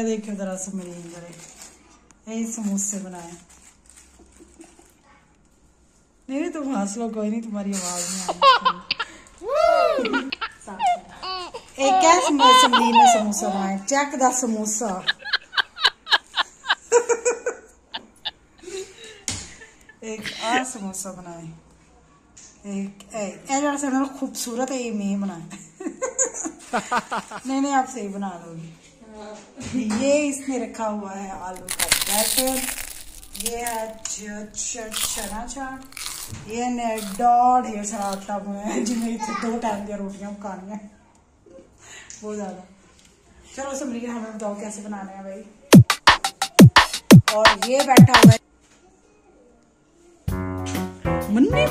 देखो जरा समरीन जरा यही समोसे बनाए। नहीं तुम हंस लो कोई नहीं, तुम्हारी आवाज नहीं आ रही। एक क्या समरीन ने समोसा बनाए, चेक दा समोसा। एक आ समोसा बनाए, एक जरा सा खूबसूरत है, ये मैं बनाया। नहीं आप सही बना लोगी। ये इसने रखा हुआ है आलू का बैटर, ये है चना चाट, ये ने डॉढ़ ढेर सारा आटा बनाया जिन्हें इतने 2 टाइम की रोटियां पकानी है, बहुत ज्यादा। चलो समरीन हमें बताओ कैसे बनाने हैं भाई। और ये बैठा हुआ है मन्ने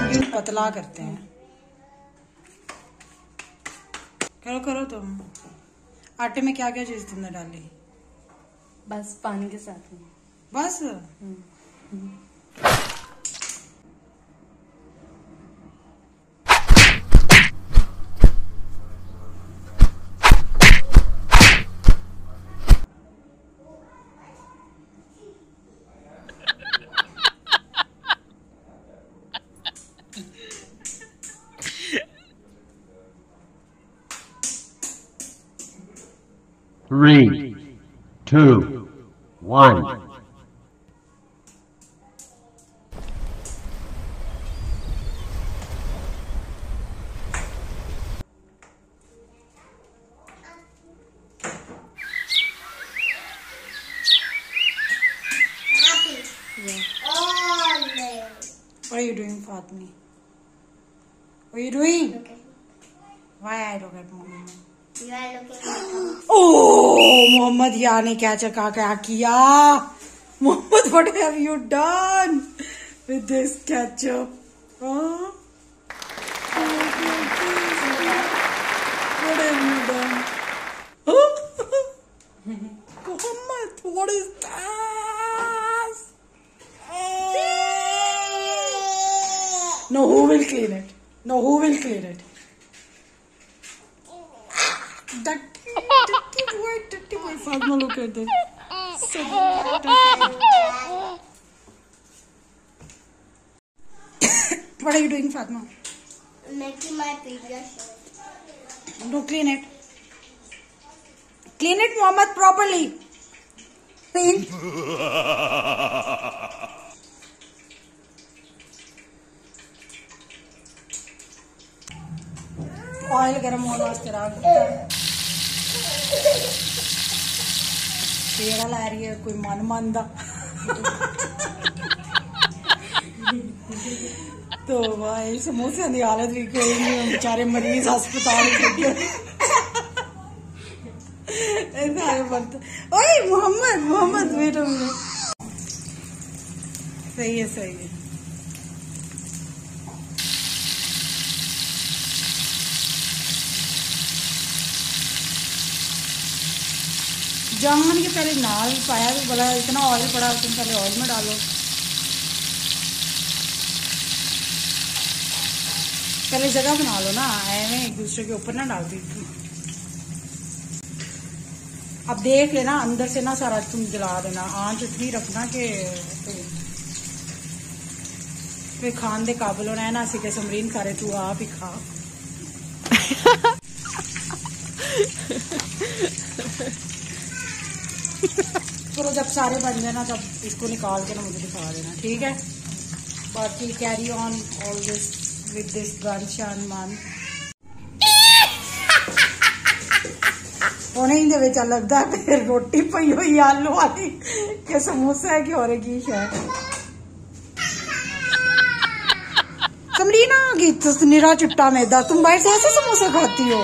ये पतला करते हैं। करो तुम। आटे में क्या क्या चीज तुमने डाली? बस पानी के साथ में बस। 3, 2, 1. What are you doing, Fatmi? What are you doing? Okay. Why I look at Mama? You are looking at Oh, Mohammed, या ने क्या चका क्या किया? Mohammed, what have you done with this ketchup? Huh? What have you done? Mohammed, what is that? No, who will clean it? No, who will clean it? Dirty boy, Fatma, look at this. So what are you doing, Fatma? making my previous shirt. No, clean it. Clean it, Mohammed, properly. Clean. Oil गरम होने वास्ते रख दिता। पेड़ा ला रही है कोई मन मानदा। तो भाई समोसे की हालत भी कोई नहीं, बेचारे मरीज अस्पताल ओए मोहम्मद वेट अ मिनट। सही है। जामुन के पहले नाल पाया तो बोला इतना ऑयल पड़ा, तुम पहले ऑयल में डालो। पहले जगह बना लो ना, ऐਵੇਂ एक दूसरे के ऊपर ना डाल दी। अब देख लेना अंदर से ना सारा तुम जला देना, आंच इतनी रखना कि फिर खान दे काबिल होना है ना। सीखे समरीन करे तू आप ही खा। चलो जब सारे बन जाए ना तब इसको निकाल के ना मुझे दिखा देना, ठीक है। बाकी carry on all this with this गनशान मन होने ही दे चल लगता है फिर रोटी पई हुई आलू वाली के समोसा है कि और की शायद। समरीना की निरा चिट्टा मैदा, तुम बाहर से ऐसे समोसे खाती हो?